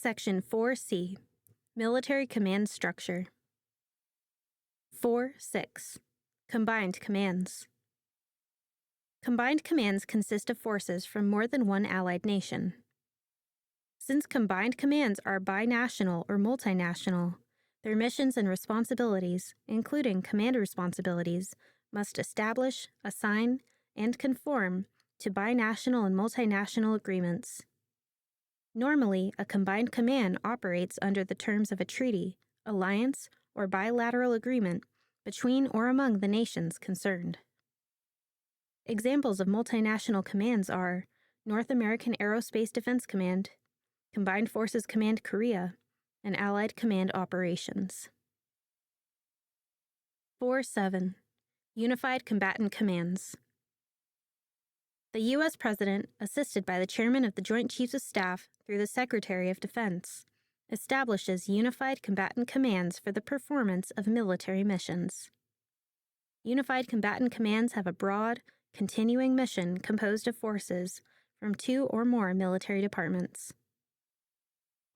Section 4C, Military Command Structure. 4.6, Combined Commands. Combined commands consist of forces from more than one allied nation. Since combined commands are binational or multinational, their missions and responsibilities, including command responsibilities, must establish, assign, and conform to binational and multinational agreements. Normally, a combined command operates under the terms of a treaty, alliance, or bilateral agreement between or among the nations concerned. Examples of multinational commands are North American Aerospace Defense Command, Combined Forces Command Korea, and Allied Command Operations. 4.7, Unified Combatant Commands. The U.S. President, assisted by the Chairman of the Joint Chiefs of Staff through the Secretary of Defense, establishes unified combatant commands for the performance of military missions. Unified combatant commands have a broad, continuing mission composed of forces from two or more military departments.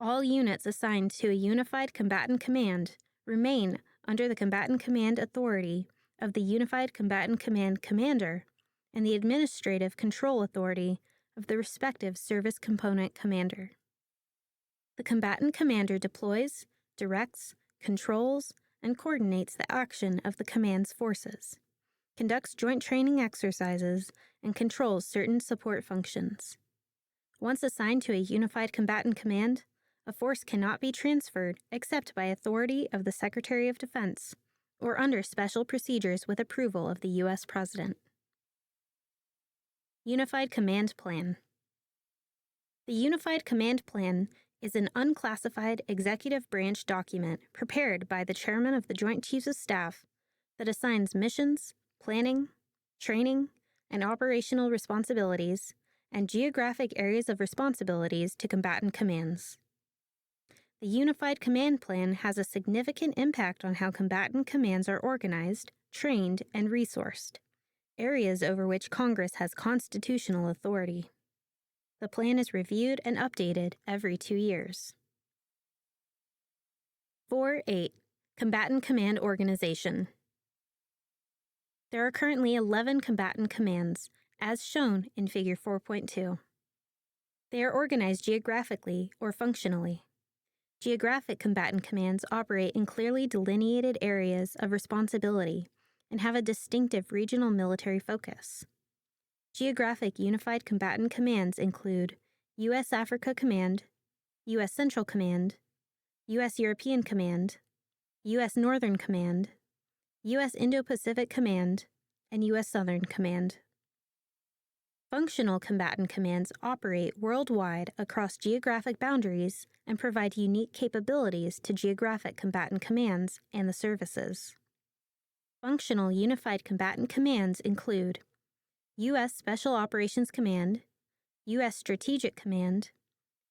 All units assigned to a unified combatant command remain under the combatant command authority of the Unified Combatant Command Commander and the administrative control authority of the respective service component commander. The combatant commander deploys, directs, controls, and coordinates the action of the command's forces, conducts joint training exercises, and controls certain support functions. Once assigned to a unified combatant command, a force cannot be transferred except by authority of the Secretary of Defense or under special procedures with approval of the U.S. President. Unified Command Plan. The Unified Command Plan is an unclassified executive branch document prepared by the Chairman of the Joint Chiefs of Staff that assigns missions, planning, training, and operational responsibilities and geographic areas of responsibilities to combatant commands. The Unified Command Plan has a significant impact on how combatant commands are organized, trained, and resourced, areas over which Congress has constitutional authority. The plan is reviewed and updated every 2 years. 4.8, Combatant Command Organization. There are currently 11 combatant commands, as shown in Figure 4.2. They are organized geographically or functionally. Geographic combatant commands operate in clearly delineated areas of responsibility and have a distinctive regional military focus. Geographic Unified Combatant Commands include U.S. Africa Command, U.S. Central Command, U.S. European Command, U.S. Northern Command, U.S. Indo-Pacific Command, and U.S. Southern Command. Functional combatant commands operate worldwide across geographic boundaries and provide unique capabilities to geographic combatant commands and the services. Functional Unified Combatant Commands include U.S. Special Operations Command, U.S. Strategic Command,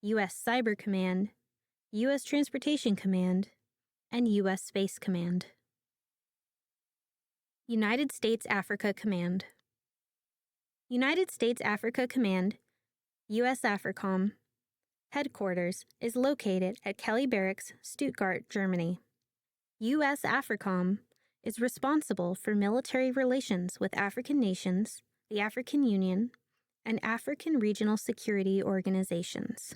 U.S. Cyber Command, U.S. Transportation Command, and U.S. Space Command. United States Africa Command. United States Africa Command, U.S. AFRICOM, headquarters is located at Kelly Barracks, Stuttgart, Germany. U.S. AFRICOM is responsible for military relations with African nations, the African Union, and African regional security organizations.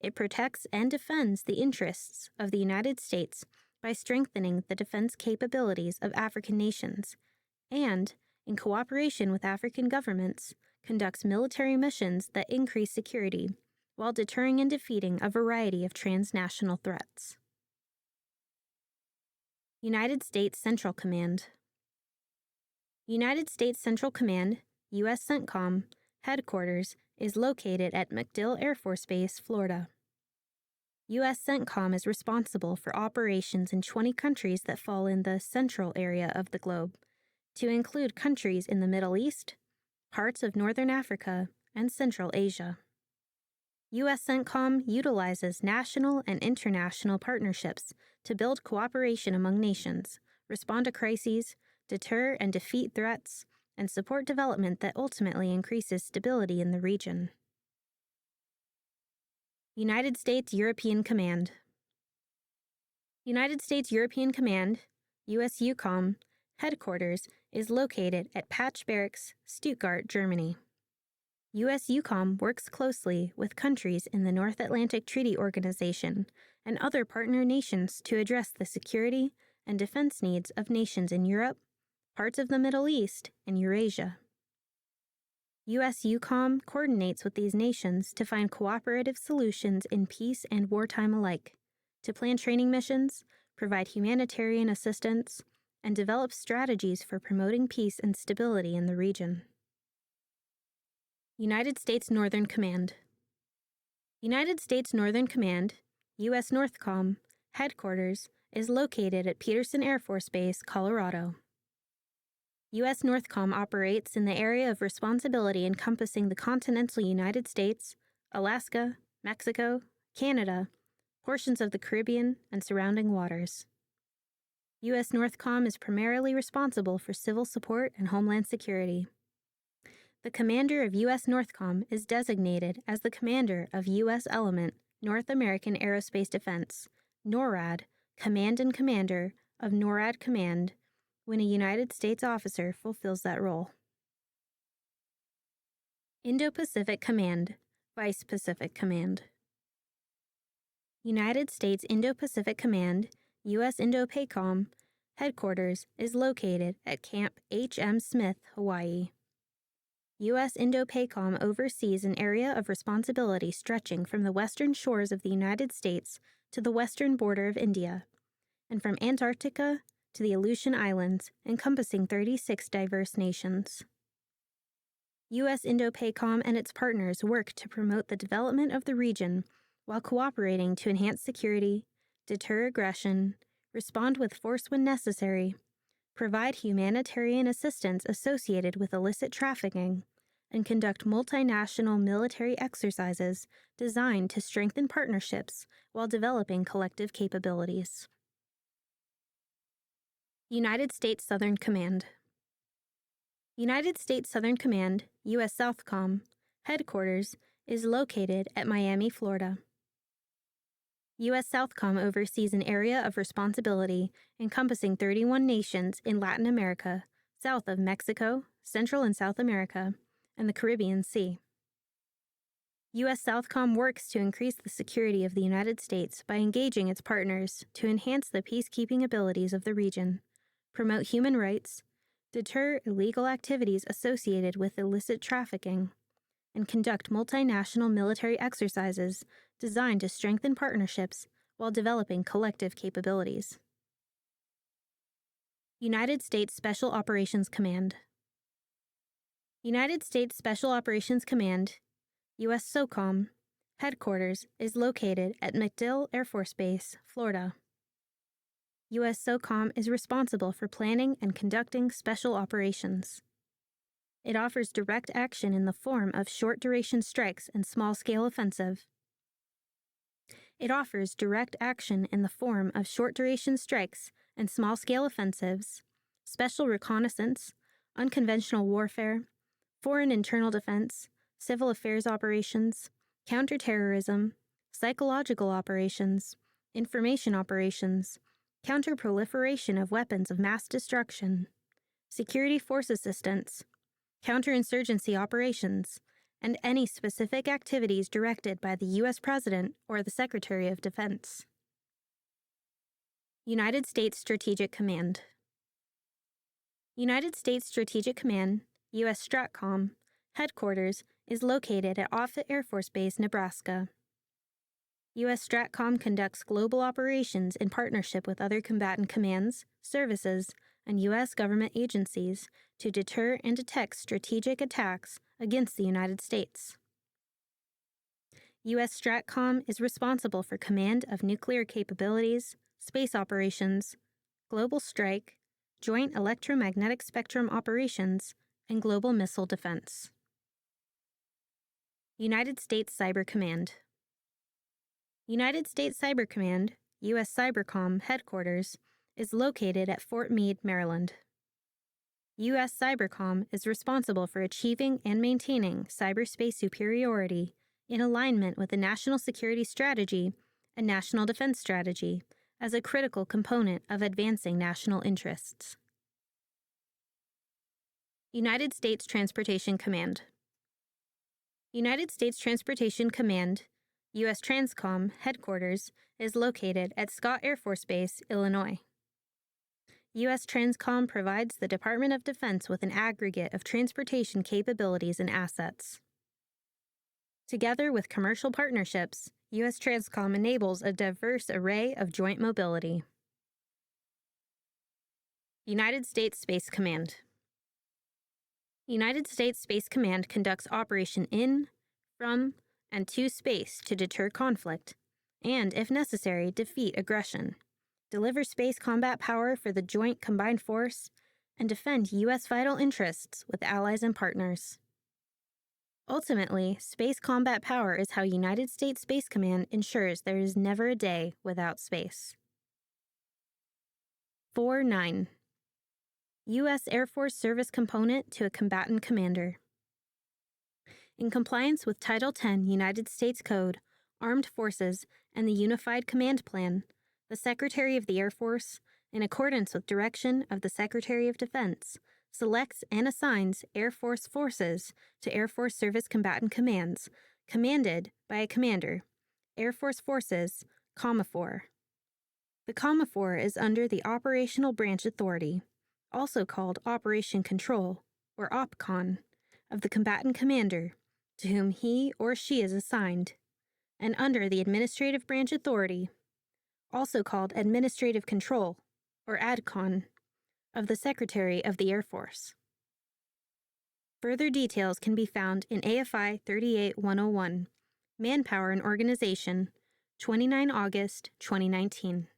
It protects and defends the interests of the United States by strengthening the defense capabilities of African nations and, in cooperation with African governments, conducts military missions that increase security while deterring and defeating a variety of transnational threats. United States Central Command. United States Central Command, U.S. CENTCOM, headquarters is located at MacDill Air Force Base, Florida. U.S. CENTCOM is responsible for operations in 20 countries that fall in the central area of the globe, to include countries in the Middle East, parts of Northern Africa, and Central Asia. U.S. CENTCOM utilizes national and international partnerships to build cooperation among nations, respond to crises, deter and defeat threats, and support development that ultimately increases stability in the region. United States European Command. United States European Command, USEUCOM, headquarters is located at Patch Barracks, Stuttgart, Germany. USEUCOM works closely with countries in the North Atlantic Treaty Organization and other partner nations to address the security and defense needs of nations in Europe, parts of the Middle East, and Eurasia. USEUCOM coordinates with these nations to find cooperative solutions in peace and wartime alike, to plan training missions, provide humanitarian assistance, and develop strategies for promoting peace and stability in the region. United States Northern Command. United States Northern Command, U.S. NORTHCOM, headquarters is located at Peterson Air Force Base, Colorado. U.S. NORTHCOM operates in the area of responsibility encompassing the continental United States, Alaska, Mexico, Canada, portions of the Caribbean, and surrounding waters. U.S. NORTHCOM is primarily responsible for civil support and homeland security. The commander of U.S. NORTHCOM is designated as the commander of U.S. Element North American Aerospace Defense, NORAD, Command and Commander of NORAD Command, when a United States officer fulfills that role. Indo-Pacific Command, Vice Pacific Command. United States Indo-Pacific Command, U.S. INDOPACOM, headquarters is located at Camp H.M. Smith, Hawaii. U.S. INDOPACOM oversees an area of responsibility stretching from the western shores of the United States to the western border of India, and from Antarctica to the Aleutian Islands, encompassing 36 diverse nations. U.S. INDOPACOM and its partners work to promote the development of the region while cooperating to enhance security, deter aggression, respond with force when necessary, provide humanitarian assistance associated with illicit trafficking, and conduct multinational military exercises designed to strengthen partnerships while developing collective capabilities. United States Southern Command. United States Southern Command, U.S. SOUTHCOM, headquarters is located at Miami, Florida. U.S. SOUTHCOM oversees an area of responsibility encompassing 31 nations in Latin America, south of Mexico, Central and South America, and the Caribbean Sea. U.S. SOUTHCOM works to increase the security of the United States by engaging its partners to enhance the peacekeeping abilities of the region, promote human rights, deter illegal activities associated with illicit trafficking, and conduct multinational military exercises designed to strengthen partnerships while developing collective capabilities. United States Special Operations Command. United States Special Operations Command, U.S. SOCOM, headquarters is located at MacDill Air Force Base, Florida. U.S. SOCOM is responsible for planning and conducting special operations. It offers direct action in the form of short-duration strikes and small-scale offensive. It offers direct action in the form of short-duration strikes and small-scale offensives, special reconnaissance, unconventional warfare, foreign internal defense, civil affairs operations, counterterrorism, psychological operations, information operations, counter-proliferation of weapons of mass destruction, security force assistance, counterinsurgency operations, and any specific activities directed by the U.S. President or the Secretary of Defense. United States Strategic Command. United States Strategic Command, U.S. STRATCOM, headquarters is located at Offutt Air Force Base, Nebraska. U.S. STRATCOM conducts global operations in partnership with other combatant commands, services, and U.S. government agencies to deter and detect strategic attacks against the United States. U.S. STRATCOM is responsible for command of nuclear capabilities, space operations, global strike, joint electromagnetic spectrum operations, and global missile defense. United States Cyber Command. United States Cyber Command, U.S. CYBERCOM headquarters, is located at Fort Meade, Maryland. U.S. CYBERCOM is responsible for achieving and maintaining cyberspace superiority in alignment with the National Security Strategy and National Defense Strategy as a critical component of advancing national interests. United States Transportation Command. United States Transportation Command, U.S. Transcom headquarters, is located at Scott Air Force Base, Illinois. U.S. Transcom provides the Department of Defense with an aggregate of transportation capabilities and assets. Together with commercial partnerships, U.S. Transcom enables a diverse array of joint mobility. United States Space Command. United States Space Command conducts operation in, from, and to space to deter conflict, and, if necessary, defeat aggression, deliver space combat power for the Joint Combined Force, and defend U.S. vital interests with allies and partners. Ultimately, space combat power is how United States Space Command ensures there is never a day without space. 4.9. U.S. Air Force Service Component to a Combatant Commander. In compliance with Title 10 United States Code, Armed Forces, and the Unified Command Plan, the Secretary of the Air Force, in accordance with direction of the Secretary of Defense, selects and assigns Air Force forces to Air Force Service Combatant Commands, commanded by a commander, Air Force Forces, COMAFOR. The COMAFOR is under the Operational Branch Authority, also called Operation Control, or OPCON, of the combatant commander, to whom he or she is assigned, and under the Administrative Branch Authority, also called Administrative Control, or ADCON, of the Secretary of the Air Force. Further details can be found in AFI 38101, Manpower and Organization, 29 August 2019.